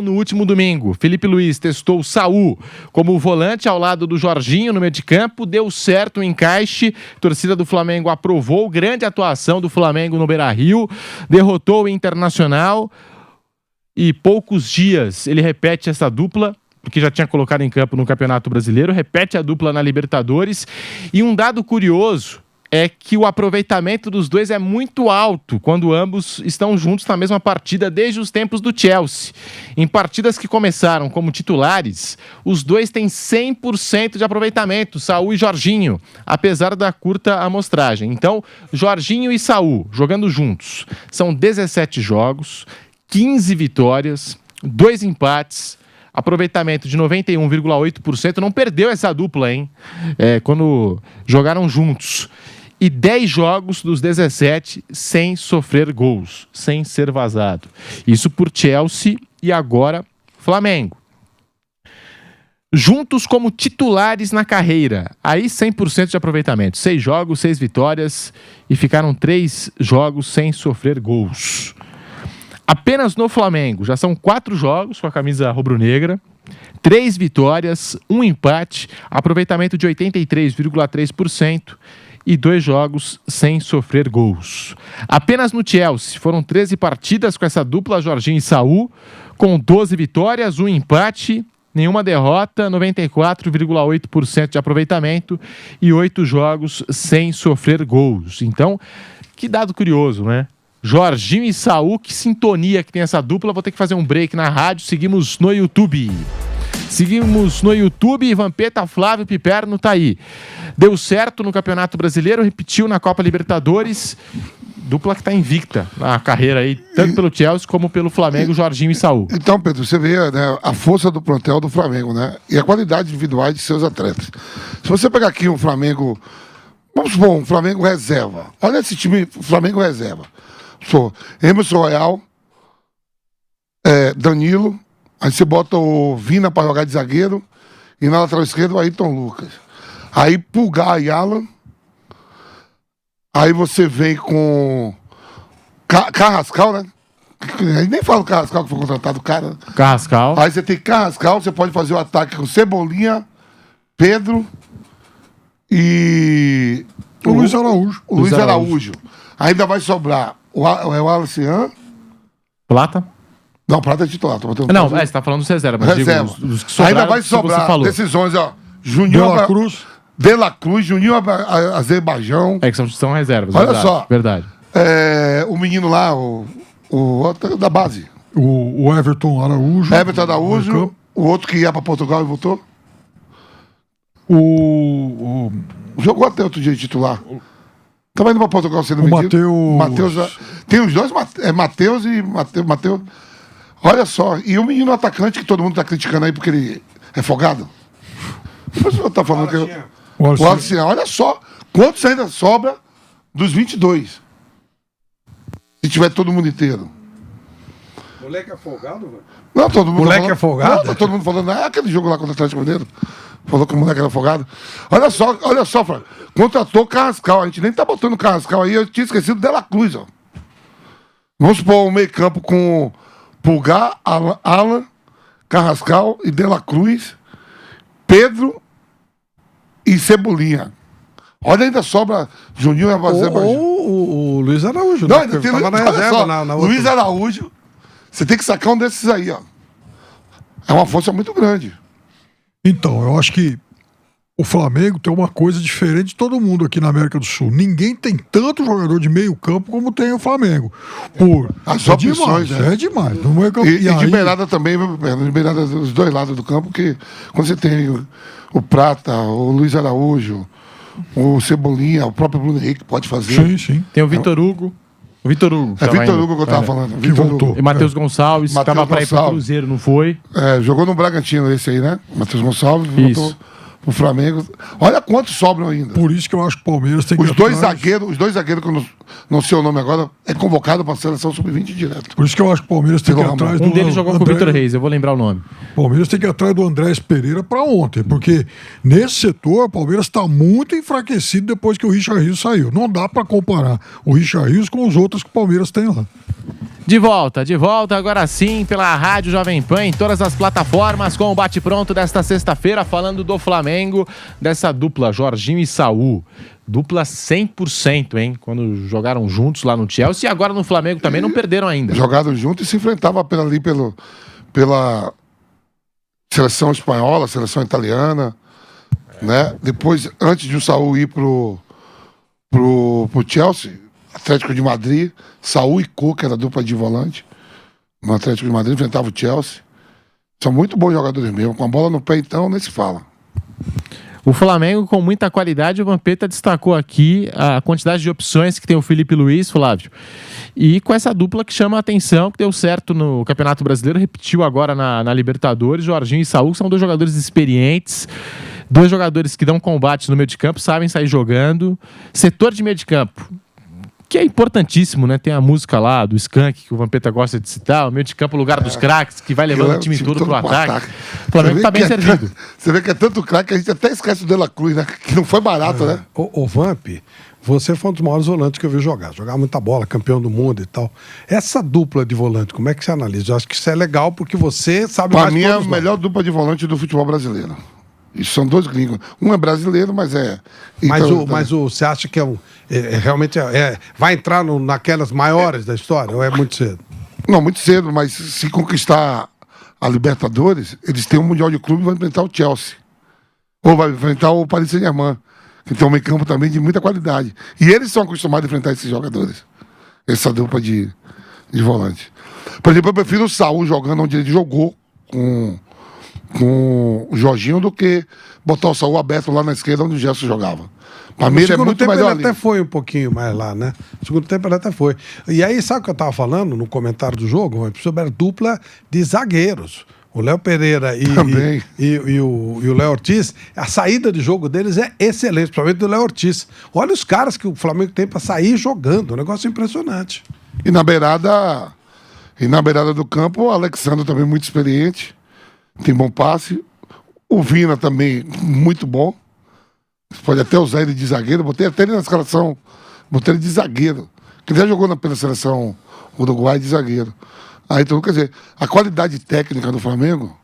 No último domingo, Felipe Luiz testou o Saul como volante ao lado do Jorginho no meio de campo, deu certo o encaixe, a torcida do Flamengo aprovou, grande atuação do Flamengo no Beira-Rio, derrotou o Internacional e poucos dias ele repete essa dupla, porque já tinha colocado em campo no Campeonato Brasileiro, repete a dupla na Libertadores e um dado curioso é que o aproveitamento dos dois é muito alto quando ambos estão juntos na mesma partida desde os tempos do Chelsea. Em partidas que começaram como titulares, os dois têm 100% de aproveitamento, Saul e Jorginho, apesar da curta amostragem. Então, Jorginho e Saul jogando juntos. São 17 jogos, 15 vitórias, 2 empates, aproveitamento de 91,8%. Não perdeu essa dupla, hein? Quando jogaram juntos. E 10 jogos dos 17 sem sofrer gols, sem ser vazado. Isso por Chelsea e agora Flamengo. Juntos como titulares na carreira, aí 100% de aproveitamento. 6 jogos, 6 vitórias e ficaram 3 jogos sem sofrer gols. Apenas no Flamengo, já são 4 jogos com a camisa rubro-negra, 3 vitórias, 1 empate, aproveitamento de 83,3%. E 2 jogos sem sofrer gols. Apenas no Chelsea foram 13 partidas com essa dupla Jorginho e Saul, com 12 vitórias, 1 empate, nenhuma derrota, 94,8% de aproveitamento e 8 jogos sem sofrer gols. Então, que dado curioso, né? Jorginho e Saul, que sintonia que tem essa dupla. Vou ter que fazer um break na rádio, seguimos no YouTube. Vampeta, Flávio Piperno tá aí. Deu certo no Campeonato Brasileiro, repetiu na Copa Libertadores. Dupla que tá invicta na carreira aí, tanto pelo Chelsea como pelo Flamengo, Jorginho e Saul. Então, Pedro, você vê, né, a força do plantel do Flamengo, né? E a qualidade individual de seus atletas. Se você pegar aqui um Flamengo, vamos supor, um Flamengo reserva. Olha esse time, Flamengo reserva. Emerson Royal, Danilo. Aí você bota o Vina para jogar de zagueiro. E na lateral esquerda o Ayrton Lucas. Aí Pulgar e Alan. Aí você vem com Carrascal, né? Nem fala o Carrascal que foi contratado, cara. Carrascal. Aí você tem Carrascal, você pode fazer o ataque com Cebolinha, Pedro e... O Luiz Araújo. O Luiz Araújo. Ainda vai sobrar o Alcian. Plata. Não, Prata é titular. Não, você tá falando dos reservas. Reserva. Dos que sobraram, ainda vai sobrar decisões, ó. De La Cruz, Juninho Azerbaijão. Que são reservas. Olha só. Verdade. O menino lá, o da base. O Everton Araújo. O outro que ia pra Portugal e voltou. Jogou até outro dia de titular. Tava indo pra Portugal sendo vendido. Matheus. Tem os dois, Matheus e Matheus. Olha só, e o menino atacante que todo mundo tá criticando aí porque ele é folgado. Você tá falando que o Alcian, olha só quantos ainda sobra dos 22. Se tiver todo mundo inteiro. Moleque é folgado, velho? Não, todo mundo moleque é folgado? Não, todo mundo falando, aquele jogo lá contra o Atlético Mineiro. Falou que o moleque era folgado. Olha só, Fran, contratou Carrascal. A gente nem tá botando Carrascal aí, eu tinha esquecido De La Cruz, ó. Vamos supor um meio campo com Pulgar, Alan, Carrascal e De La Cruz, Pedro e Cebolinha. Olha, ainda sobra Juninho e o Luiz Araújo. Não, ainda tem Luiz Araújo. Você tem que sacar um desses aí, ó. É uma força muito grande. Então, eu acho que o Flamengo tem uma coisa diferente de todo mundo aqui na América do Sul. Ninguém tem tanto jogador de meio campo como tem o Flamengo. As opções, demais, é demais. No meio campo, e de beirada também, de beirada dos dois lados do campo, que quando você tem o Prata, o Luiz Araújo, o Cebolinha, o próprio Bruno Henrique pode fazer. Sim. Tem o Vitor Hugo. O Vitor Hugo. Vitor Hugo que eu tava falando. Que voltou. E Matheus Gonçalves, estava para ir pro Cruzeiro, não foi? Jogou no Bragantino esse aí, né? Matheus Gonçalves, voltou pro Flamengo. Olha quantos sobram ainda. Por isso que eu acho que o Palmeiras tem que os dois zagueiros, que eu não sei o nome agora, é convocado para a seleção sub-20 direto. Por isso que eu acho que o Palmeiras tem que ir atrás do... Um deles jogou com o Vitor Reis, eu vou lembrar o nome. O Palmeiras tem que ir atrás do Andrés Pereira para ontem, porque nesse setor o Palmeiras está muito enfraquecido depois que o Richard Rios saiu. Não dá para comparar o Richard Rios com os outros que o Palmeiras tem lá. De volta agora sim pela Rádio Jovem Pan em todas as plataformas com o bate-pronto desta sexta-feira, falando do Flamengo, dessa dupla Jorginho e Saul. Dupla 100%, hein? Quando jogaram juntos lá no Chelsea e agora no Flamengo também não perderam ainda. Jogaram juntos e se enfrentavam pela seleção espanhola, seleção italiana, né? Depois, antes de o Saul ir pro Chelsea, Atlético de Madrid, Saul e Coca era a dupla de volante. No Atlético de Madrid enfrentava o Chelsea. São muito bons jogadores mesmo. Com a bola no pé, então, nem se fala. O Flamengo com muita qualidade, o Vampeta destacou aqui a quantidade de opções que tem o Felipe Luiz, Flávio. E com essa dupla que chama a atenção, que deu certo no Campeonato Brasileiro, repetiu agora na Libertadores. Jorginho e Saul são dois jogadores experientes, dois jogadores que dão combate no meio de campo, sabem sair jogando. Setor de meio de campo, que é importantíssimo, né? Tem a música lá do Skank, que o Vampeta gosta de citar, o meio de campo, o lugar dos craques, que vai levando o time todo pro ataque. O Flamengo tá bem servido. Você vê que é tanto craque que a gente até esquece o De La Cruz, né? Que não foi barato, né? O Vamp, você foi um dos maiores volantes que eu vi jogar. Jogava muita bola, campeão do mundo e tal. Essa dupla de volante, como é que você analisa? Eu acho que isso é legal porque você sabe mais. Pra mim é a melhor dupla de volante do futebol brasileiro. E são dois gringos. Um é brasileiro, mas é... Mas você acha que realmente vai entrar naquelas maiores da história ou é muito cedo? Não, muito cedo, mas se conquistar a Libertadores, eles têm um Mundial de Clube e vão enfrentar o Chelsea. Ou vai enfrentar o Paris Saint-Germain, que tem um meio campo também de muita qualidade. E eles são acostumados a enfrentar esses jogadores. Essa dupla de volante. Por exemplo, eu prefiro o Saul jogando onde ele jogou com o Jorginho do que botar o Saul aberto lá na esquerda onde o Gerson jogava. Pra mim ele é muito melhor ali. Até foi um pouquinho mais lá, né? No segundo tempo ele até foi. E aí, sabe o que eu tava falando no comentário do jogo? Sobre a dupla de zagueiros. O Léo Pereira e o Léo Ortiz, a saída de jogo deles é excelente, principalmente do Léo Ortiz. Olha os caras que o Flamengo tem pra sair jogando, um negócio impressionante. E na beirada do campo, o Alexandre também muito experiente. Tem bom passe. O Vina também, muito bom. Você pode até usar ele de zagueiro. Botei até ele na escalação. Botei ele de zagueiro. Que ele já jogou pela seleção Uruguai de zagueiro. Aí, então, quer dizer, a qualidade técnica do Flamengo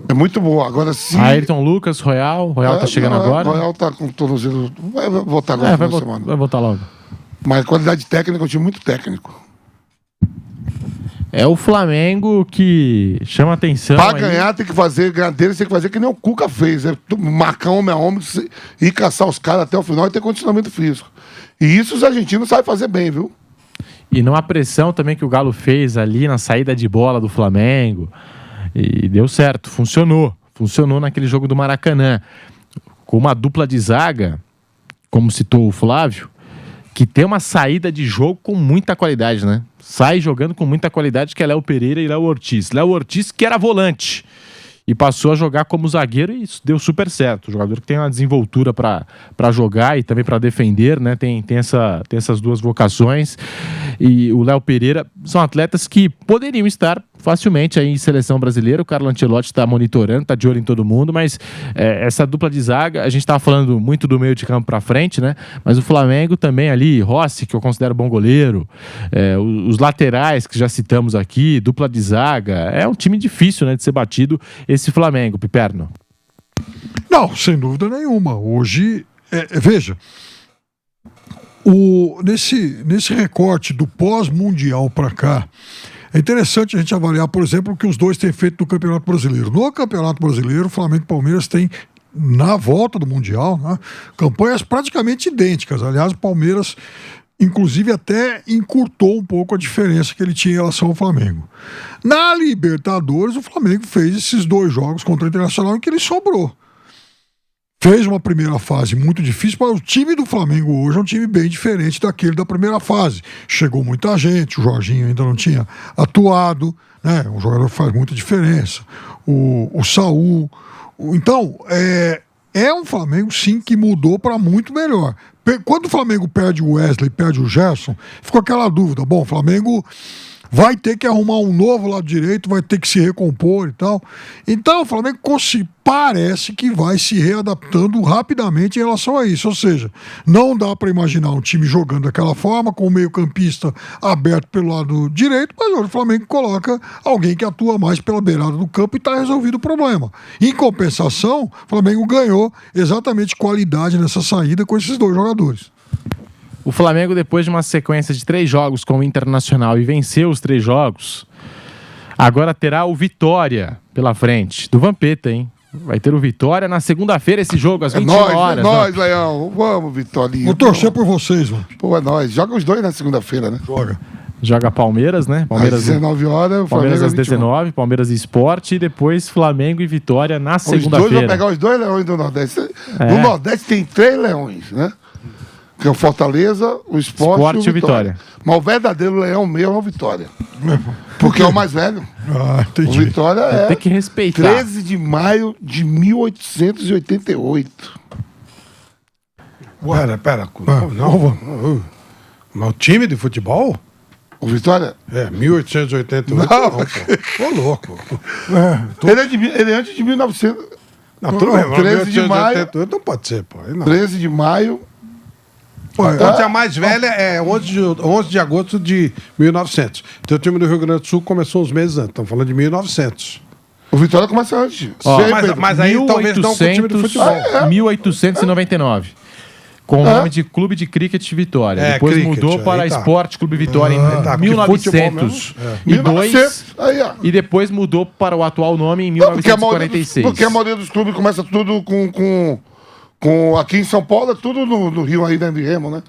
é muito boa. Agora sim. Ayrton Lucas, Royal tá chegando agora. Royal tá com o tornozelo. Vai voltar agora na semana. Vai voltar logo. Mas a qualidade técnica é um time muito técnico. É o Flamengo que chama atenção. Pra ganhar, tem que fazer, deles tem que fazer que nem o Cuca fez. É marcar homem a homem e caçar os caras até o final e ter condicionamento físico. E isso os argentinos sabem fazer bem, viu? E não a pressão também que o Galo fez ali na saída de bola do Flamengo. E deu certo, funcionou. Funcionou naquele jogo do Maracanã. Com uma dupla de zaga, como citou o Flávio, que tem uma saída de jogo com muita qualidade, né? Sai jogando com muita qualidade, que é Léo Pereira e Léo Ortiz. Léo Ortiz, que era volante, e passou a jogar como zagueiro e isso deu super certo. O jogador que tem uma desenvoltura para jogar e também para defender, né? Tem essas duas vocações. E o Léo Pereira são atletas que poderiam estar facilmente aí em seleção brasileira. O Carlo Ancelotti está monitorando, está de olho em todo mundo, mas essa dupla de zaga, a gente estava falando muito do meio de campo para frente, né? Mas o Flamengo também ali, Rossi, que eu considero bom goleiro, os laterais que já citamos aqui, dupla de zaga, é um time difícil, né, de ser batido esse Flamengo, Piperno. Não, sem dúvida nenhuma. Hoje, veja, nesse recorte do pós-mundial para cá, é interessante a gente avaliar, por exemplo, o que os dois têm feito no Campeonato Brasileiro. No Campeonato Brasileiro, o Flamengo e o Palmeiras têm, na volta do Mundial, né, campanhas praticamente idênticas. Aliás, o Palmeiras, inclusive, até encurtou um pouco a diferença que ele tinha em relação ao Flamengo. Na Libertadores, o Flamengo fez esses dois jogos contra o Internacional em que ele sobrou. Fez uma primeira fase muito difícil, mas o time do Flamengo hoje é um time bem diferente daquele da primeira fase. Chegou muita gente, o Jorginho ainda não tinha atuado, né? Um jogador que faz muita diferença. O Saul. Então, é um Flamengo, sim, que mudou para muito melhor. Quando o Flamengo perde o Wesley, perde o Gerson, ficou aquela dúvida. Bom, o Flamengo vai ter que arrumar um novo lado direito, vai ter que se recompor e tal. Então o Flamengo parece que vai se readaptando rapidamente em relação a isso. Ou seja, não dá para imaginar um time jogando daquela forma, com o meio-campista aberto pelo lado direito, mas hoje o Flamengo coloca alguém que atua mais pela beirada do campo e está resolvido o problema. Em compensação, o Flamengo ganhou exatamente qualidade nessa saída com esses dois jogadores. O Flamengo, depois de uma sequência de 3 jogos com o Internacional e venceu os 3 jogos, agora terá o Vitória pela frente, do Vampeta, hein? Vai ter o Vitória na segunda-feira, esse jogo, às 21 horas. É nóis, Leão. Vamos, Vitória. Vou torcer por vocês, mano. Pô, é nóis. Joga os dois na segunda-feira, né? Joga Palmeiras, né? Palmeiras às 19 horas, Palmeiras às 21. 19, Palmeiras e Sport, e depois Flamengo e Vitória na segunda-feira. Os dois vão pegar os 2 leões do Nordeste. No Nordeste tem 3 leões, né? Que é o Fortaleza, o Sport e o Vitória. Mas o verdadeiro leão mesmo é o Vitória. Porque é o mais velho. Entendi. O Vitória Tem que respeitar. 13 de maio de 1888. Pera. Não. Mas o time de futebol? O Vitória? 1888. Não. Ô, louco. Ele é antes de 1900. Não, tudo bem, 13 de maio. Não pode ser, pô. Não. 13 de maio. A mais velha é 11 de agosto de 1900. Então o time do Rio Grande do Sul começou uns meses antes. Estamos falando de 1900. O Vitória começa antes. Mas aí talvez não com o time do futebol. 1899. Com o nome de Clube de Cricket Vitória. Depois cricket, mudou para Esporte Clube Vitória em 1902. E depois mudou para o atual nome em 1946. Porque a maioria dos clubes começa tudo com aqui em São Paulo, é tudo no Rio aí, né, de Remo, né?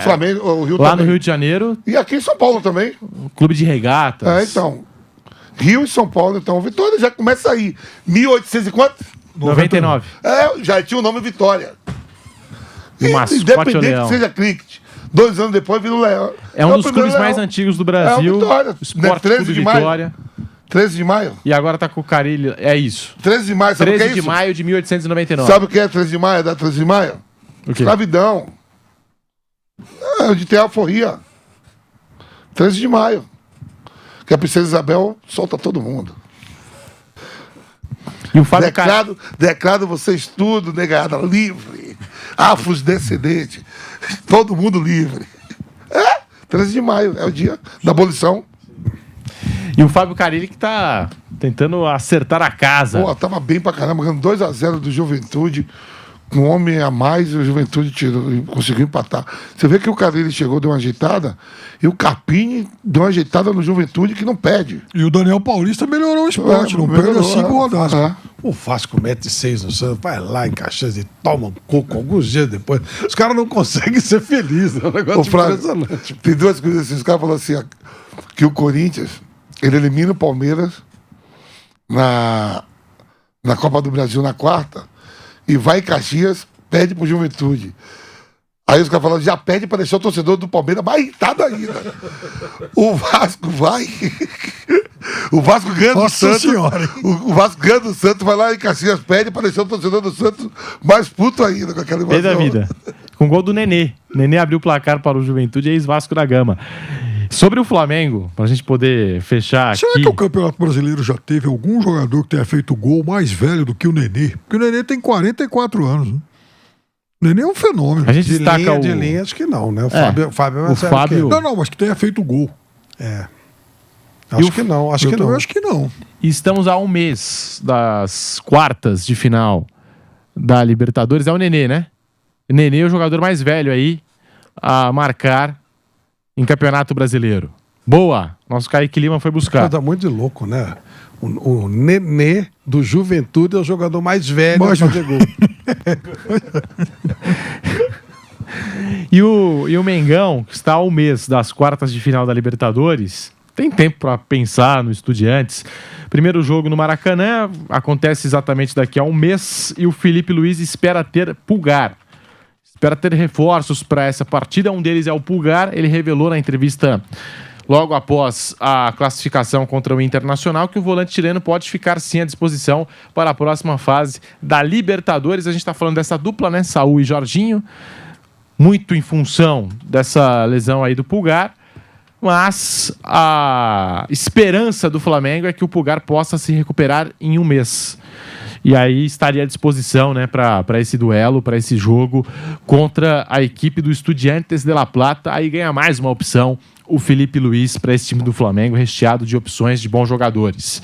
Flamengo, o Rio lá também. No Rio de Janeiro. E aqui em São Paulo também. Clube de regatas. Então. Rio e São Paulo, então. Vitória já começa aí. 1800 e quanto? 99. Já tinha o nome Vitória. O mascote independente que seja cricket. 2 anos depois vira o Leão. É um dos clubes mais antigos do Brasil. É o Vitória. Sport Clube Vitória. 13 de maio? E agora tá com o Carilho. É isso. 13 de maio, sabe o que é isso? 13 de maio de 1899. Sabe o que é 13 de maio? Da 13 de maio? O quê? Escravidão. Onde tem a alforria. 13 de maio. Que a princesa Isabel solta todo mundo. E o Fábio Declaro vocês tudo, negada, livre. Afrodescendente. Todo mundo livre. 13 de maio, é o dia da abolição. E o Fábio Carilli que tá tentando acertar a casa. Pô, tava bem pra caramba, ganhando 2-0 do Juventude. Um homem a mais e o Juventude conseguiu empatar. Você vê que o Carilli chegou, deu uma ajeitada, e o Carpini deu uma ajeitada no Juventude que não pede. E o Daniel Paulista melhorou o esporte, não perde 5 rodadas. O Vasco mete 6 no Santos, vai lá em Caxias e toma um coco alguns dias depois. Os caras não conseguem ser felizes. É um negócio impressionante. Tem 2 coisas assim. Os caras falaram assim, que o Corinthians, ele elimina o Palmeiras na Copa do Brasil na quarta, e vai em Caxias, pede pro Juventude. Aí os caras falaram, já pede para deixar o torcedor do Palmeiras mais irritado ainda. O Vasco vai. O Vasco ganha do Santos. O Vasco ganha do Santos, vai lá em Caxias, pede para deixar o torcedor do Santos mais puto ainda com aquela invasão. Da vida. Com gol do Nenê. Nenê abriu o placar para o Juventude e ex-Vasco da Gama. Sobre o Flamengo, pra gente poder fechar aqui... Será que o Campeonato Brasileiro já teve algum jogador que tenha feito gol mais velho do que o Nenê? Porque o Nenê tem 44 anos, né? O Nenê é um fenômeno. A gente destaca de linha, acho que não, né? O Fábio é mais velho. Não, mas que tenha feito gol. Acho que não, acho que não. Acho que não. E estamos a um mês das quartas de final da Libertadores. É o Nenê, né? O Nenê é o jogador mais velho aí a marcar em Campeonato Brasileiro. Boa! Nosso Kaique Lima foi buscar. Tá muito de louco, né? O Nenê do Juventude é o jogador mais velho a fazer gol. E o Mengão, que está ao mês das quartas de final da Libertadores, tem tempo para pensar no Estudiantes. Primeiro jogo no Maracanã, acontece exatamente daqui a um mês, e o Felipe Luiz espera ter Pulgar. Espera ter reforços para essa partida. Um deles é o Pulgar. Ele revelou na entrevista logo após a classificação contra o Internacional que o volante chileno pode ficar sim à disposição para a próxima fase da Libertadores. A gente está falando dessa dupla, né? Saúl e Jorginho. Muito em função dessa lesão aí do Pulgar. mas a esperança do Flamengo é que o Pulgar possa se recuperar em um mês. E aí estaria à disposição, né, para esse duelo, para esse jogo contra a equipe do Estudiantes de La Plata. Aí ganha mais uma opção o Felipe Luiz para esse time do Flamengo, recheado de opções de bons jogadores.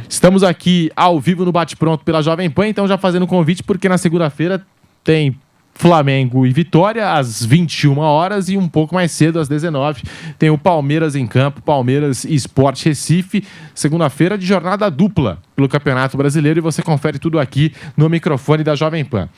Estamos aqui ao vivo no Bate-Pronto pela Jovem Pan, então já fazendo convite, porque na segunda-feira tem Flamengo e Vitória às 21 horas e um pouco mais cedo, às 19, tem o Palmeiras em campo, Palmeiras e Sport Recife, segunda-feira de jornada dupla pelo Campeonato Brasileiro, e você confere tudo aqui no microfone da Jovem Pan.